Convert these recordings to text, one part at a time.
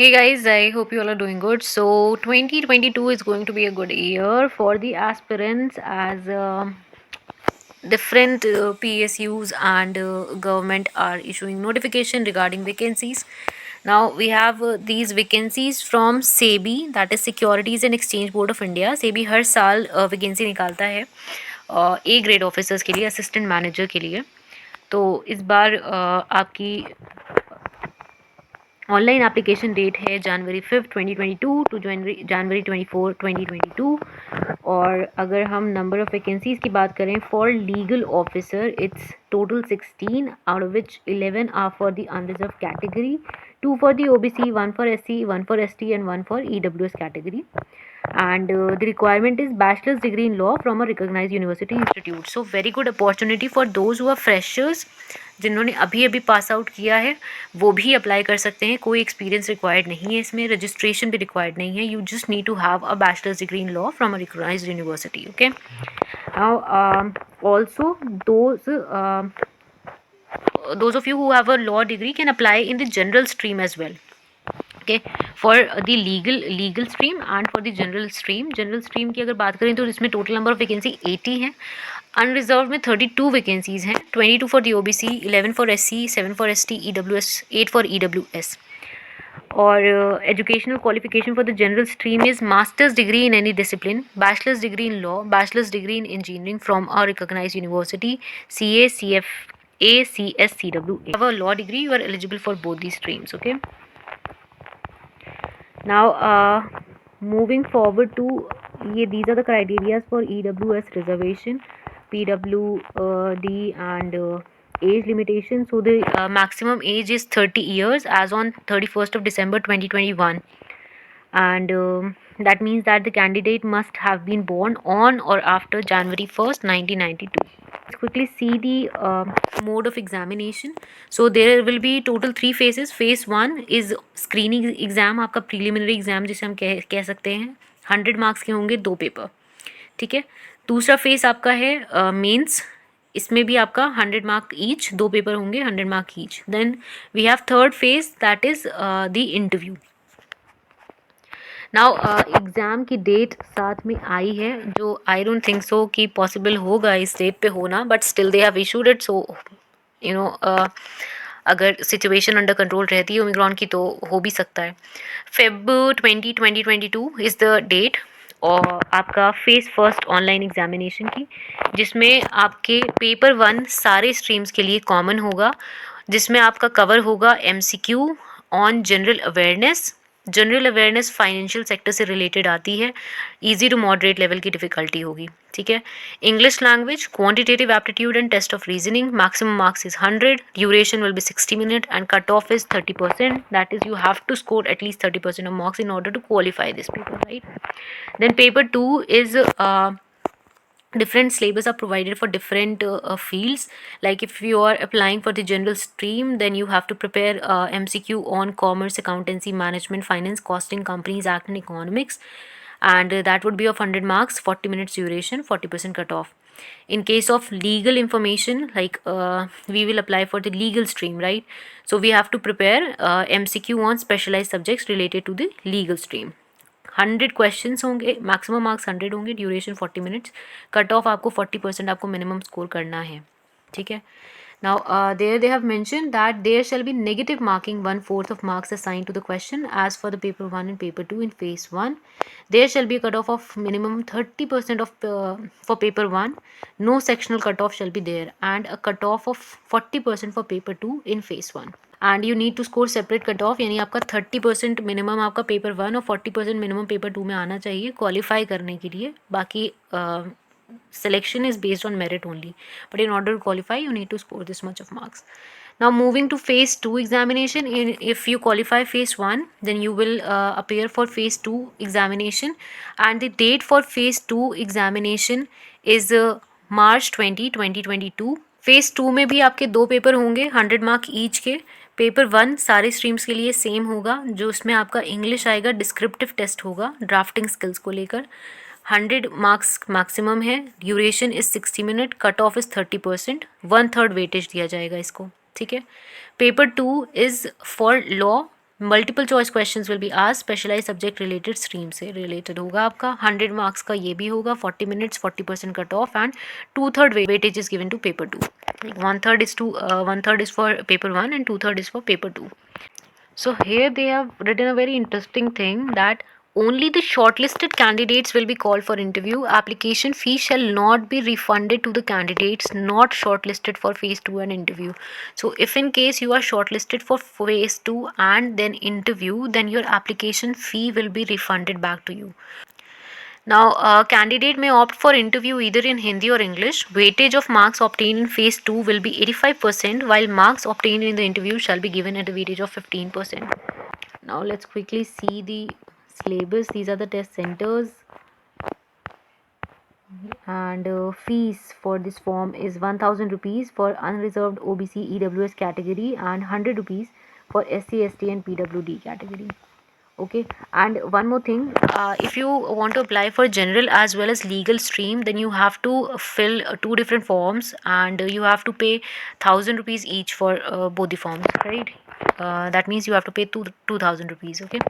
Hey guys, I hope you all are doing good. So, 2022 is going to be a good year for the aspirants as different PSUs and government are issuing notification regarding vacancies. Now, we have these vacancies from SEBI, that is Securities and Exchange Board of India. SEBI हर साल vacancy निकालता है A grade officers के लिए, assistant manager के लिए. तो इस बार आपकी ऑनलाइन एप्लीकेशन डेट है January 5, 2022 टू January 24, 2022. और अगर हम नंबर ऑफ़ वैकेंसीज़ की बात करें for legal officer, it's total 16, out of which 11 are for the unreserved category, 2 for the OBC, 1 for SC, 1 for ST and 1 for EWS category. And the requirement is bachelor's degree in law from a recognized university institute. So very good opportunity for those who are freshers, जिन्होंने अभी अभी pass out किया है वो भी apply कर सकते हैं. कोई एक्सपीरियंस रिक्वायर्ड नहीं है इसमें, रजिस्ट्रेशन भी रिक्वायर्ड नहीं है. You just need to have a bachelor's degree in law from a recognised university. Okay. Now also those of you who have a law degree can apply in the general stream as well. Okay, for the legal stream and for the general stream की अगर बात करें तो इसमें total number of vacancy 80 हैं. Unreserved में 32 vacancies हैं, 22 for the OBC, 11 for SC, 7 for ST, EWS, 8 for EWS. और educational qualification for the general stream is master's degree in any discipline, bachelor's degree in law, bachelor's degree in engineering from a recognised university, CA, CFA, CS, CWA. Have a law degree, you are eligible for both these streams. Okay. Now, moving forward to these are the criteria for EWS reservation, PWD, and age limitation. So the maximum age is 30 years as on 31st of December 2021, and that means that the candidate must have been born on or after January 1st, 1992. Let's quickly see the mode of examination. So there will be total 3 phases. Phase 1 is screening exam, आपका preliminary exam जिसे हम कह सकते हैं. 100 marks के होंगे 2 paper. ठीक है. दूसरा फेस आपका है मेंस, इसमें भी आपका 100 मार्क ईच, 2 पेपर होंगे 100 mark each. Then we have third phase, that is the interview. Now exam की डेट साथ में आई है, जो आई डोंट थिंक सो कि पॉसिबल होगा इस डेट पे होना, but still they have issued it. So you know अगर सिचुएशन अंडर कंट्रोल रहती है ओमिक्रॉन की तो हो भी सकता है. Feb 2022 इज़ द डेट और आपका फेज़ फर्स्ट ऑनलाइन एग्जामिनेशन की, जिसमें आपके पेपर 1 सारे स्ट्रीम्स के लिए कॉमन होगा, जिसमें आपका कवर होगा MCQ on general awareness financial sector से रिलेटेड आती है, इजी टू मॉडरेट लेवल की डिफ़िकल्टी होगी. ठीक है. English language, quantitative aptitude and test of reasoning, maximum marks is 100, duration will be 60 minutes and cut off is 30%. That is, you have to score at least 30% of marks in order to qualify this paper, right? Then paper 2 is different syllabus are provided for different fields. Like if you are applying for the general stream, then you have to prepare MCQ on commerce, accountancy, management, finance, costing, companies act and economics, and that would be of 100 marks, 40 minutes duration, 40% cutoff. In case of legal information, like we will apply for the legal stream, right? So we have to prepare MCQ on specialized subjects related to the legal stream. 100 questions होंगे, maximum marks 100 होंगे, duration 40 minutes, cut off आपको 40% आपको minimum score करना है. ठीक है. Now there they have mentioned that there shall be negative marking 1/4 of marks assigned to the question as for the paper 1 and paper 2 in phase 1. There shall be a cutoff of minimum 30% of for paper 1. No sectional cutoff shall be there, and a cutoff of 40% for paper 2 in phase 1. And you need to score separate cut off, यानी आपका 30% minimum आपका paper 1 और 40% minimum paper 2 में आना चाहिए qualify करने के लिए. बाकी selection is based on merit only, but in order to qualify you need to score this much of marks. Now moving to phase 2 examination, if you qualify phase 1, then you will appear for phase 2 examination, and the date for phase 2 examination is March 20, 2022. Phase 2 में भी आपके 2 paper होंगे 100 mark each के. Paper 1 सारे streams के लिए same होगा, जो उसमें आपका इंग्लिश आएगा, डिस्क्रिप्टिव टेस्ट होगा ड्राफ्टिंग स्किल्स को लेकर. 100 मार्क्स मैक्सिमम है, duration is 60 minute, cut off is 30%, 1/3 weightage दिया जाएगा इसको. ठीक है. Paper 2 is for law, multiple choice questions will be asked, specialise subject related stream से रिलेटेड होगा आपका। 100 मार्क्स का ये भी होगा, 40 minutes, 40% cut off and 2/3 weightage is given to paper 2। 1/3 is for paper 1 and 2/3 is for paper 2. So here they have written a very interesting thing that only the shortlisted candidates will be called for interview. Application fee shall not be refunded to the candidates not shortlisted for phase 2 and interview. So if in case you are shortlisted for phase 2 and then interview, then your application fee will be refunded back to you. Now, a candidate may opt for interview either in Hindi or English. Weightage of marks obtained in phase 2 will be 85%, while marks obtained in the interview shall be given at a weightage of 15%. Now, let's quickly see the syllabus. These are the test centers. And fees for this form is 1000 rupees for unreserved OBC EWS category and 100 rupees for SC, ST and PWD category. Okay, and one more thing, if you want to apply for general as well as legal stream, then you have to fill two different forms, and you have to pay 1000 rupees each for both the forms, right? That means you have to pay 2000 rupees. Okay,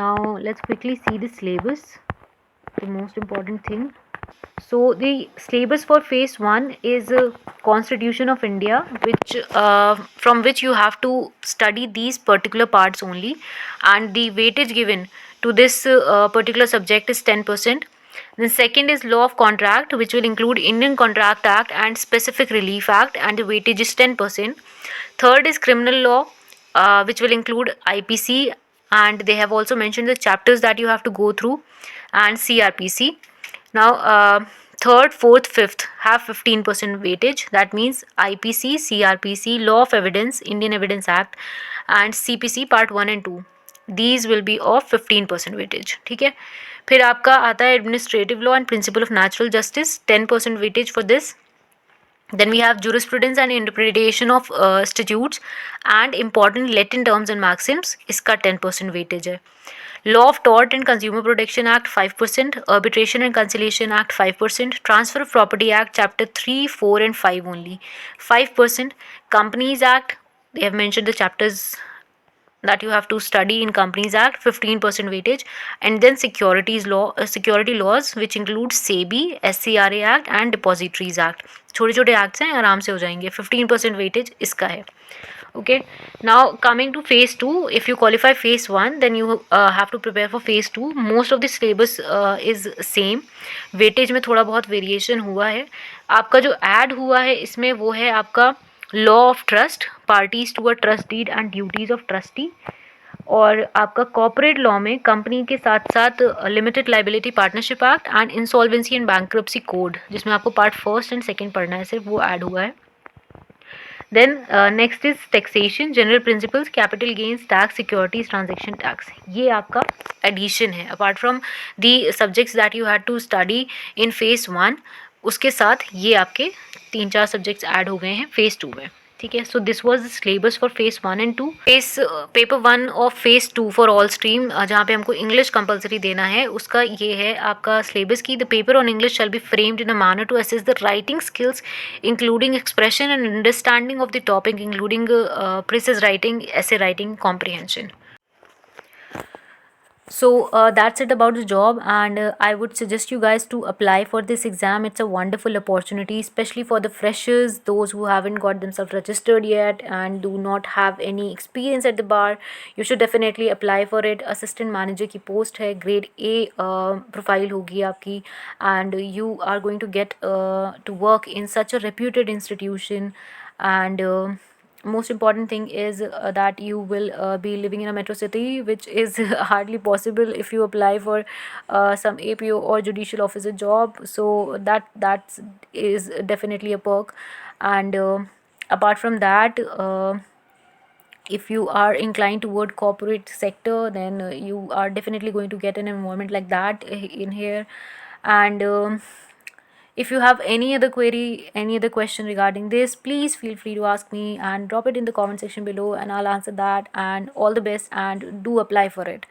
now let's quickly see the syllabus, the most important thing. So the syllabus for phase 1 is Constitution of India, which from which you have to study these particular parts only, and the weightage given to this particular subject is 10%. Then second is Law of Contract, which will include Indian Contract Act and Specific Relief Act, and the weightage is 10%. Third is Criminal Law, which will include IPC, and they have also mentioned the chapters that you have to go through, and CRPC. Now, third, fourth, fifth have 15% weightage. That means IPC, CRPC, Law of Evidence, Indian Evidence Act, and CPC Part 1 and 2. These will be of 15% weightage. ठीक है, फिर आपका आता है administrative law and principle of natural justice, 10% weightage for this. Then we have jurisprudence and interpretation of statutes and important Latin terms and maxims. इसका 10% weightage है. Law of Tort and Consumer Protection Act 5%, Arbitration and Conciliation Act 5%, Transfer of Property Act Chapter 3, 4 and 5 only 5%, Companies Act, they have mentioned the chapters that you have to study in Companies Act, 15% weightage, and then security laws which include SEBI, SCRA Act and Depositories Act. छोटे छोटे acts हैं, आराम से हो जाएंगे. 15% weightage इसका है. Okay, now coming to phase 2, if you qualify phase 1, then you have to prepare for phase 2. Most of the syllabus is same. weightage में थोड़ा बहुत variation हुआ है. आपका जो add हुआ है इसमें वो है आपका law of trust, parties to a trust deed and duties of trustee, और आपका कॉर्पोरेट लॉ में कंपनी के साथ साथ limited liability partnership act and insolvency and bankruptcy code, जिसमें आपको पार्ट फर्स्ट एंड सेकंड पढ़ना है, सिर्फ वो ऐड हुआ है. Then next is taxation, general principles, capital gains tax, securities, transaction tax. ये आपका एडिशन है apart from the subjects that you had to study in phase 1. उसके साथ ये आपके 3-4 सब्जेक्ट्स ऐड हो गए हैं फेज 2 में. ठीक है, so this was the syllabus for phase 1 and 2. Phase paper 1 of phase 2 for all stream, जहाँ पे हमको इंग्लिश कंपलसरी देना है, उसका ये है आपका सिलेबस की the paper on English shall be framed in a manner to assess the writing skills including expression and understanding of the topic including precise writing, essay writing, comprehension. So that's it about the job, and I would suggest you guys to apply for this exam. It's a wonderful opportunity, especially for the freshers, those who haven't got themselves registered yet and do not have any experience at the bar. You should definitely apply for it. Assistant manager की post है, grade A profile होगी आपकी, and you are going to get to work in such a reputed institution, and most important thing is that you will be living in a metro city, which is hardly possible if you apply for some APO or judicial officer job. So that is definitely a perk. And apart from that, if you are inclined toward corporate sector, then you are definitely going to get an environment like that in here. And if you have any other query, any other question regarding this, please feel free to ask me and drop it in the comment section below, and I'll answer that. And all the best, and do apply for it.